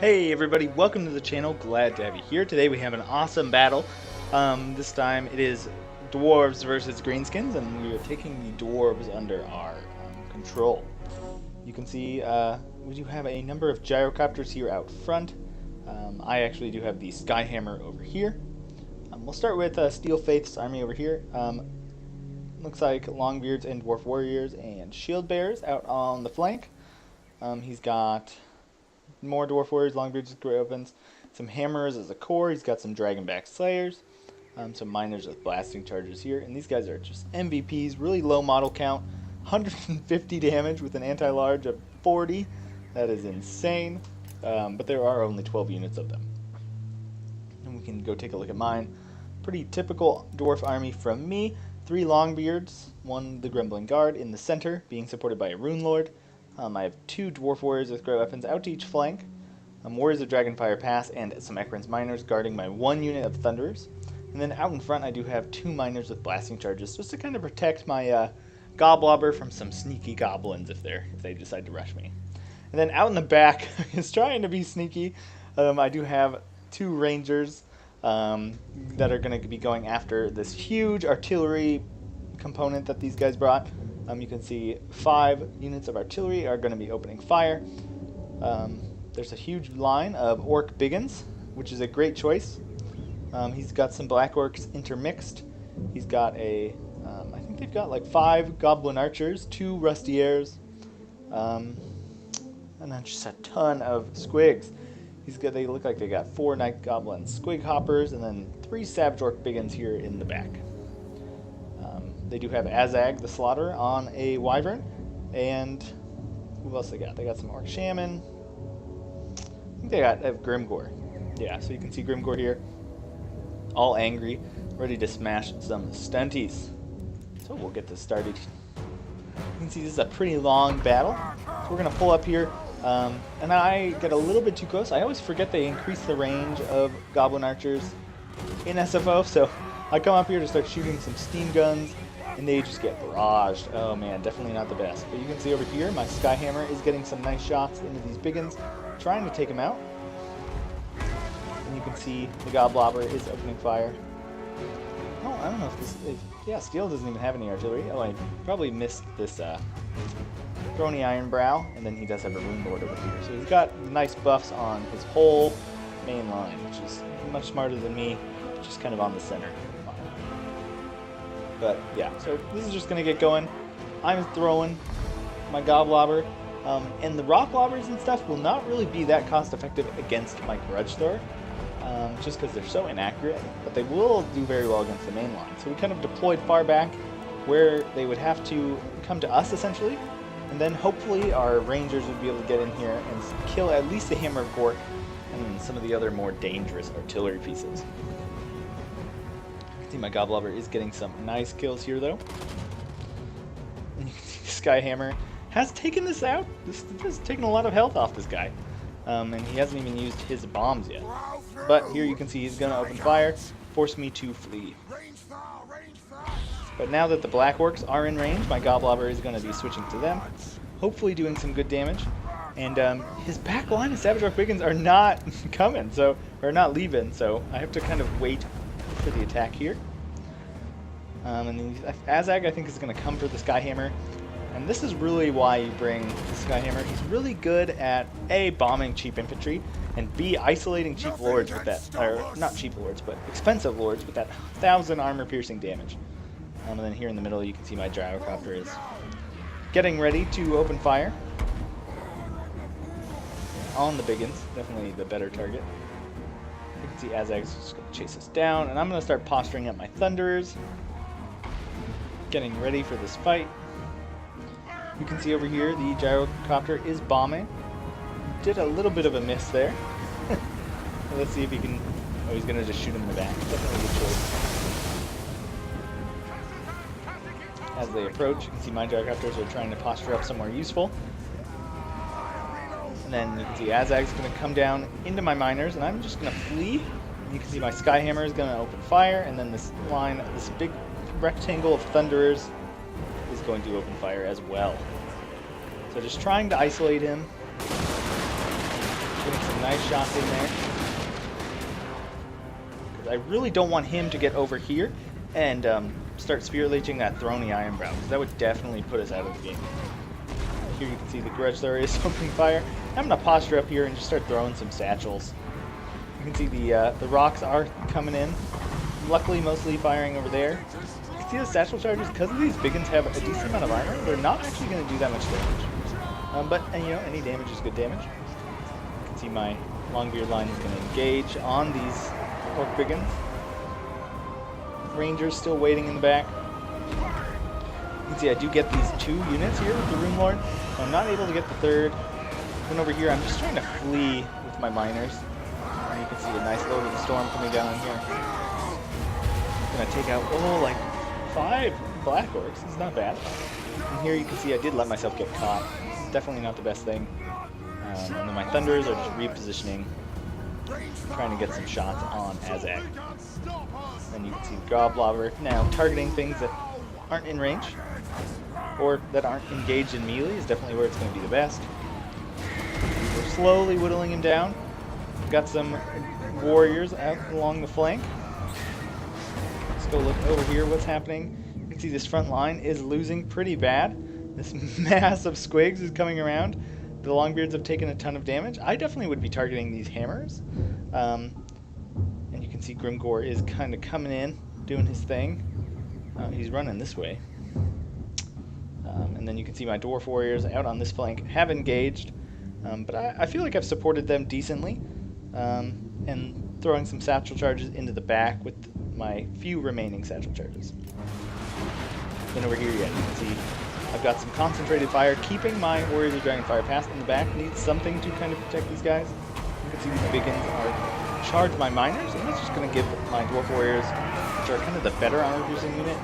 Hey everybody, welcome to the channel. Glad to have you here. Today we have an awesome battle. This time it is dwarves versus greenskins, and we are taking the dwarves under our control. You can see we do have a number of gyrocopters here out front. I actually do have the Skyhammer over here. We'll start with Steel Faith's army over here. Looks like Longbeards and Dwarf Warriors and Shield Bearers out on the flank. He's got more Dwarf Warriors, Longbeards, Great Opens, some Hammerers as a core. He's got some Dragonback Slayers, some Miners with Blasting Charges here. And these guys are just MVPs, really low model count, 150 damage with an anti-large of 40. That is insane, but there are only 12 units of them. And we can go take a look at mine. Pretty typical Dwarf army from me. 3 Longbeards, 1 the Grumbling Guard in the center, being supported by a Rune Lord. I have 2 Dwarf Warriors with Great Weapons out to each flank, Warriors of Dragonfire Pass, and some Ekron's Miners guarding my 1 unit of Thunderers. And then out in front I do have 2 Miners with Blasting Charges, just to kind of protect my Goblobber from some sneaky goblins if they decide to rush me. And then out in the back, is trying to be sneaky, I do have 2 Rangers that are going to be going after this huge artillery component that these guys brought. You can see 5 units of artillery are going to be opening fire. There's a huge line of Orc Biggins, which is a great choice. He's got some Black Orcs intermixed. He's got I think they've got like 5 Goblin Archers, 2 Rustiers, and then just a ton of Squigs. They look like they got 4 Night Goblin Squig Hoppers, and then 3 Savage Orc Biggins here in the back. They do have Azag the Slaughter on a Wyvern, and who else they got? They got some Orc Shaman. I think they have Grimgore. Yeah, so you can see Grimgore here, all angry, ready to smash some stunties. So we'll get this started. You can see this is a pretty long battle, so we're going to pull up here, and I get a little bit too close. I always forget they increase the range of Goblin Archers in SFO, so I come up here to start shooting some steam guns, and they just get barraged. Oh man, definitely not the best. But you can see over here, my Skyhammer is getting some nice shots into these biggins, trying to take them out. And you can see the Goblobber is opening fire. Oh, I don't know if yeah, Steel doesn't even have any artillery. Oh, I probably missed this Throny Ironbrow, and then he does have a Rune Lord over here. So he's got nice buffs on his whole main line, which is much smarter than me, just kind of on the center. But yeah, so this is just going to get going. I'm throwing my Goblobber, and the Rock Lobbers and stuff will not really be that cost effective against my Grudge Thrower, just because they're so inaccurate, but they will do very well against the main line. So we kind of deployed far back where they would have to come to us essentially, and then hopefully our Rangers would be able to get in here and kill at least the Hammer of Gork and some of the other more dangerous artillery pieces. My Goblobber is getting some nice kills here, though. And you can see Skyhammer has taken this out. This has taken a lot of health off this guy. And he hasn't even used his bombs yet. But here you can see he's going to open fire, force me to flee. But now that the Black Orcs are in range, my Goblobber is going to be switching to them, hopefully doing some good damage. And his back line of Savage Orc Biggins are not coming, or not leaving, so I have to kind of wait for the attack here. And then Azag, I think, is going to come for the Skyhammer. And this is really why you bring the Skyhammer. He's really good at A, bombing cheap infantry, and B, isolating cheap lords with that, or not cheap lords, but expensive lords with that 1,000 armor piercing damage. And then here in the middle you can see my Gyrocopter is getting ready to open fire on the Biggins, definitely the better target. You can see Azag's just going to chase us down, and I'm going to start posturing up my Thunderers, getting ready for this fight. You can see over here the Gyrocopter is bombing. Did a little bit of a miss there. Let's see if he can... Oh, he's going to just shoot him in the back. Definitely a good choice. As they approach, you can see my Gyrocopters are trying to posture up somewhere useful. And then you can see Azag's going to come down into my Miners, and I'm just going to flee. You can see my Skyhammer is going to open fire, and then this line, this big rectangle of Thunderers is going to open fire as well. So just trying to isolate him, getting some nice shots in there. Because I really don't want him to get over here and start Spirit Leeching that Throny Ironbrow, because that would definitely put us out of the game. Here you can see the Grudge Thrower is opening fire. I'm going to posture up here and just start throwing some satchels. You can see the rocks are coming in. Luckily, mostly firing over there. You can see the satchel charges, because of these big ones have a decent amount of armor, they're not actually going to do that much damage. But you know, any damage is good damage. You can see my Longbeard line is going to engage on these Orc Biggins. Rangers still waiting in the back. You can see I do get these 2 units here with the Rune Lord. So I'm not able to get the 3rd. Then over here, I'm just trying to flee with my miners. And you can see a nice Lord of the Storm coming down here. Gonna take out, like 5 Black Orcs. It's not bad. And here you can see I did let myself get caught. Definitely not the best thing. And then my Thunders are just repositioning, trying to get some shots on Azak. And you can see the Goblobber now targeting things that aren't in range, or that aren't engaged in melee is definitely where it's going to be the best. We're slowly whittling him down. We've got some warriors out along the flank. Let's go look over here what's happening. You can see this front line is losing pretty bad. This mass of squigs is coming around. The Longbeards have taken a ton of damage. I definitely would be targeting these hammers. And you can see Grimgor is kind of coming in, doing his thing. He's running this way. And then you can see my Dwarf Warriors out on this flank have engaged. But I feel like I've supported them decently. And throwing some satchel charges into the back with my few remaining satchel charges. Then over here, yeah, you can see I've got some concentrated fire, keeping my Warriors of Dragonfire past in the back. Needs something to kind of protect these guys. You can see these Biggins are charged by miners, and that's just going to give my Dwarf Warriors, which are kind of the better armor-piercing unit,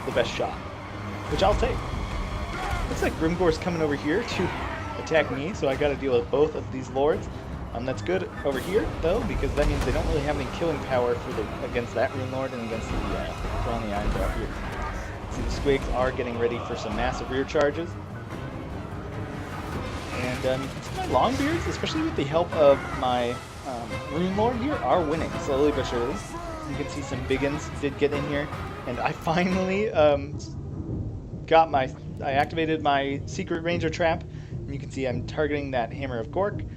the best shot, which I'll take. Looks like Grimgor's coming over here to attack me, so I got to deal with both of these lords. That's good over here, though, because that means they don't really have any killing power for against that Rune Lord and against the Throny Ironbrow here. See, the Squigs are getting ready for some massive rear charges. And you can see my Longbeards, especially with the help of my Rune Lord here, are winning slowly but surely. You can see some Biggins did get in here, and I finally I activated my Secret Ranger Trap, and you can see I'm targeting that Hammer of Gork,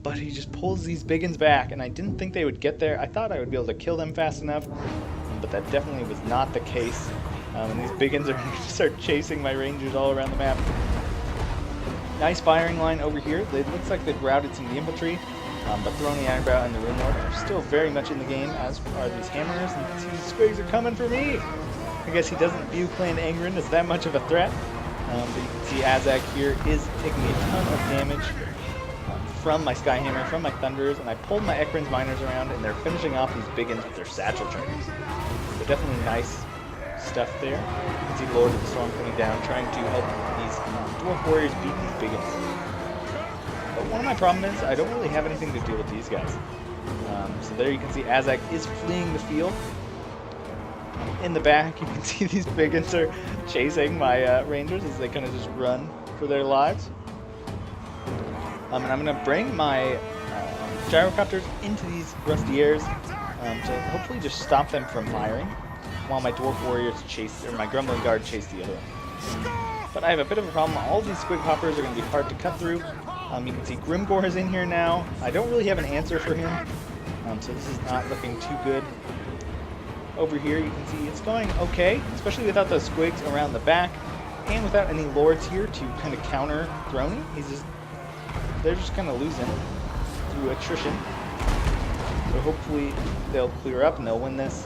but he just pulls these Biggins back, and I didn't think they would get there. I thought I would be able to kill them fast enough, but that definitely was not the case. And these Biggins are going to start chasing my Rangers all around the map. Nice firing line over here. It looks like they've routed some of the infantry, but Throny Ironbrow and the Rune Lord are still very much in the game, as are these hammers. And you can see these Squigs are coming for me! I guess he doesn't view Clan Angren as that much of a threat. But you can see Azak here is taking a ton of damage from my Skyhammer, from my Thunders, and I pulled my Ekron's Miners around, and they're finishing off these Biggins with their satchel charges. So definitely nice stuff there. You can see Lord of the Storm coming down, trying to help these Dwarf Warriors beat these Biggins. But one of my problems is I don't really have anything to deal with these guys. So there you can see Azak is fleeing the field. In the back, you can see these Biggins are chasing my Rangers as they kind of just run for their lives. And I'm going to bring my Gyrocopters into these Rustiers to hopefully just stop them from firing, while my Dwarf Warriors chase, or my Grumbling Guard chase the other one. But I have a bit of a problem. All these Squig Hoppers are going to be hard to cut through. You can see Grimgor is in here now. I don't really have an answer for him, so this is not looking too good. Over here you can see it's going okay, especially without those Squigs around the back, and without any Lords here to kind of counter Throny. They're just kind of losing through attrition. So hopefully they'll clear up and they'll win this.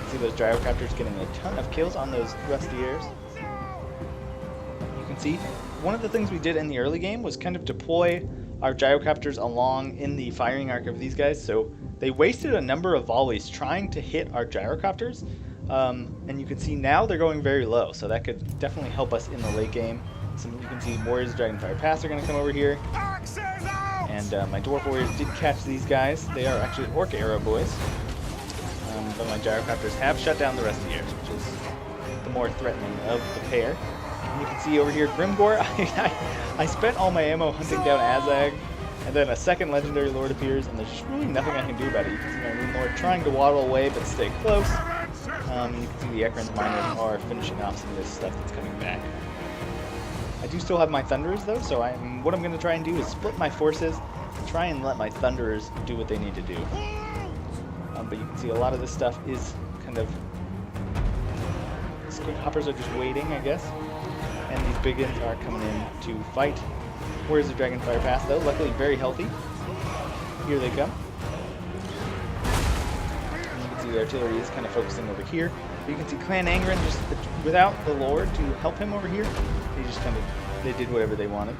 See those Gyrocopters getting a ton of kills on those Rustiers. You can see one of the things we did in the early game was kind of deploy our Gyrocopters along in the firing arc of these guys, so they wasted a number of volleys trying to hit our Gyrocopters, and you can see now they're going very low, so that could definitely help us in the late game. So you can see Warriors of Dragonfire Pass are going to come over here, and my Dwarf Warriors did catch these guys. They are actually Orc Arrow Boys, but my Gyrocopters have shut down the Rustiers, which is the more threatening of the pair. And you can see over here Grimgor, I spent all my ammo hunting down Azag, And then a second legendary lord appears, and there's just really nothing I can do about it. You can see my rune lord trying to waddle away, but stay close. You can see the Ekron's miners are finishing off some of this stuff that's coming back. I do still have my thunderers though, so what I'm going to try and do is split my forces and try and let my thunderers do what they need to do. But you can see a lot of this stuff is kind of... Squid hoppers are just waiting, I guess. And these biggins are coming in to fight. Where's the Dragonfire Pass though? Luckily very healthy. Here they come. And you can see the artillery is kind of focusing over here. But you can see Clan Angren just without the Lord to help him over here. They just kind of, they did whatever they wanted.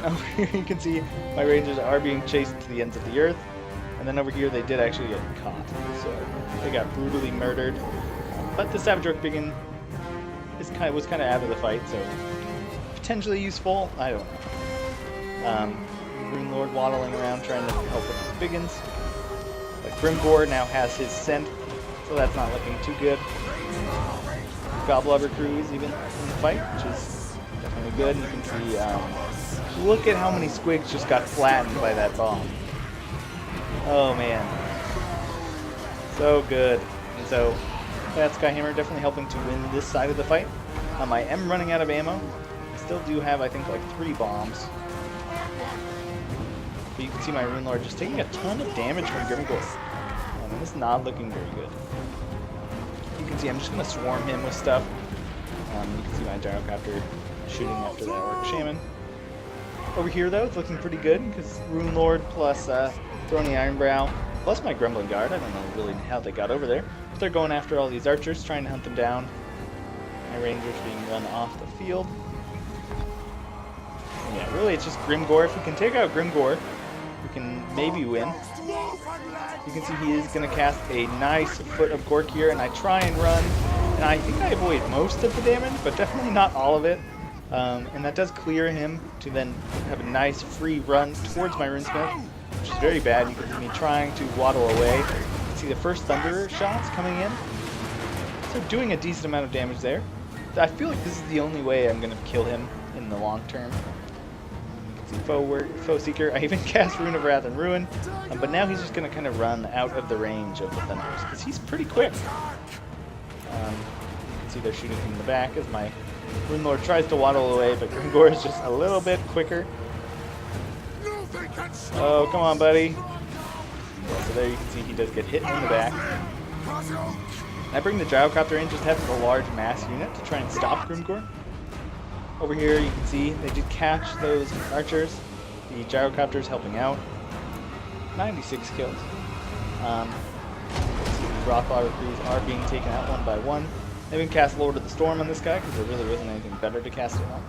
Over here you can see my Rangers are being chased to the ends of the earth. And then over here they did actually get caught. So they got brutally murdered. But the Savage Orc Biggin was kind of out of the fight, so potentially useful. I don't know. Rune Lord waddling around trying to help with the Biggins. But Grimgor now has his scent, so that's not looking too good. Goblobber crew is even in the fight, which is definitely good. You can see, look at how many squigs just got flattened by that bomb. Oh man, so good. And so that Skyhammer definitely helping to win this side of the fight. I am running out of ammo. I still do have, I think, like 3 bombs. But you can see my Rune Lord just taking a ton of damage from Grimgor. And this is not looking very good. You can see I'm just going to swarm him with stuff. You can see my Gyrocopter shooting after that Orc Shaman. Over here, though, it's looking pretty good, because Rune Lord plus Throny Ironbrow, plus my Grumbling Guard. I don't know really how they got over there. But they're going after all these archers, trying to hunt them down. My Rangers being run off the field. And yeah, really, it's just Grimgor. If we can take out Grimgor, we can maybe win. You can see he is going to cast a nice Foot of Gork here, and I try and run, and I think I avoid most of the damage, but definitely not all of it. And that does clear him to then have a nice free run towards my Runesmith, which is very bad. You can see me trying to waddle away. You can see the first Thunderer shots coming in. So doing a decent amount of damage there. I feel like this is the only way I'm going to kill him in the long term. You can see Foe Seeker. I even cast Rune of Wrath and Ruin, but now he's just going to kind of run out of the range of the Thunderers, because he's pretty quick. You can see they're shooting from the back as my Rune Lord tries to waddle away, but Grimgor is just a little bit quicker. Oh, come on, buddy. Yeah, so there you can see he does get hit in the back. I bring the Gyrocopter in just to have a large mass unit to try and stop Grimgor. Over here you can see they did catch those archers. The Gyrocopter's helping out. 96 kills. The Rothbauer crews are being taken out one by one. They even cast Lord of the Storm on this guy because there really wasn't anything better to cast it on.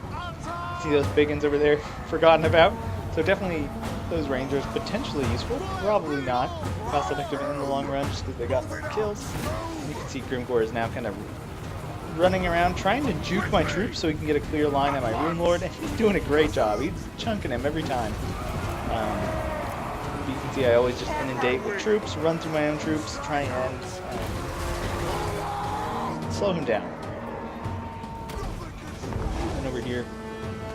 See those Biggins over there forgotten about? So definitely those Rangers potentially useful, probably not cost effective in the long run just because they got more kills. You can see Grimgor is now kind of running around trying to juke my troops so he can get a clear line on my Rune Lord, and he's doing a great job. He's chunking him every time. You can see I always just inundate with troops, run through my own troops, try and slow him down. And over here,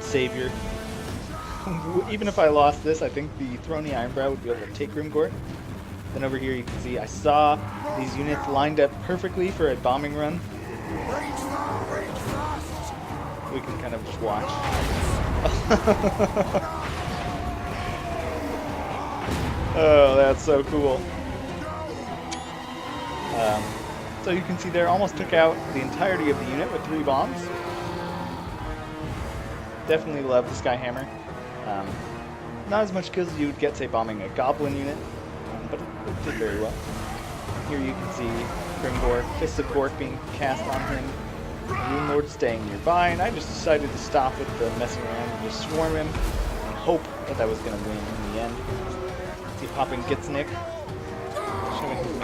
Savior. Even if I lost this, I think the Throny Ironbrow would be able to take Grimgor. Then over here you can see I saw these units lined up perfectly for a bombing run. We can kind of just watch. Oh, that's so cool. So you can see there almost took out the entirety of the unit with 3 bombs. Definitely love the Skyhammer. Not as much kills as you would get, say, bombing a Goblin unit, but it did very well. Here you can see Grimgor, Fist of Gork being cast on him, Rune Lord staying nearby, and I just decided to stop with the messing around and just swarm him and hope that that was going to win in the end. See popping Gitsnick, showing his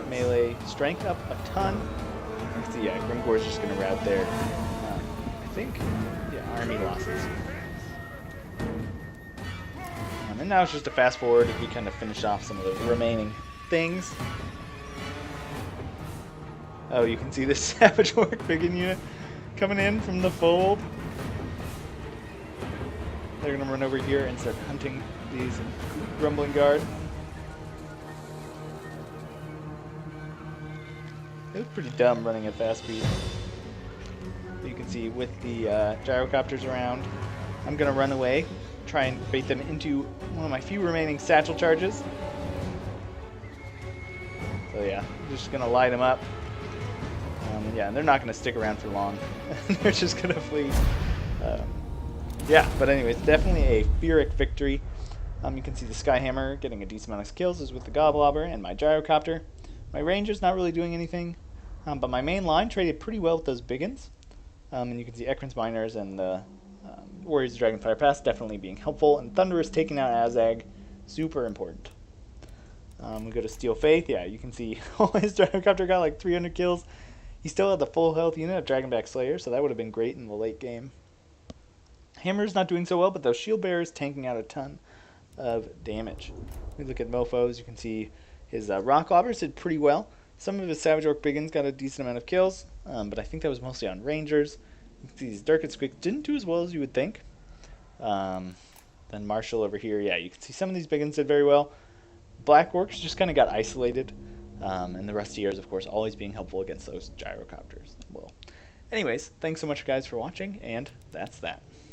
melee strength up a ton. You can see, yeah, Grimgor is just going to rout there. I think, yeah, army losses. And now it's just a fast forward as we kind of finish off some of the remaining things. Oh, you can see this Savage Orc Biggin unit coming in from the fold. They're going to run over here and start hunting These Grumbling Guard. It was pretty dumb running at fast speed. You can see with the gyrocopters around, I'm going to run away, try and bait them into one of my few remaining satchel charges. So yeah, just going to light them up. Yeah, and they're not going to stick around for long. They're just going to flee. Yeah, but anyways, definitely a Pyrrhic victory. You can see the Skyhammer getting a decent amount of kills is with the Goblobber and my Gyrocopter. My Ranger's not really doing anything, but my main line traded pretty well with those Biggins. And you can see Ekron's Miners and the Warriors of Dragonfire Pass definitely being helpful. And Thunderous taking out Azag, super important. We go to Steel Faith. Yeah, you can see his Gyrocopter got like 300 kills. He still had the full health unit of Dragonback Slayer, so that would have been great in the late game. Hammer's not doing so well, but those Shield Bearers tanking out a ton of damage. We look at Mofos. You can see his Rock Lobbers did pretty well. Some of his Savage Orc Biggins got a decent amount of kills, but I think that was mostly on Rangers. You can see these Durkit Squeaks didn't do as well as you would think. Then Marshall over here, yeah, you can see some of these Biggins did very well. Black Orcs just kind of got isolated, and the Rusty Ears, of course, always being helpful against those Gyrocopters. Well, anyways, thanks so much, guys, for watching, and that's that.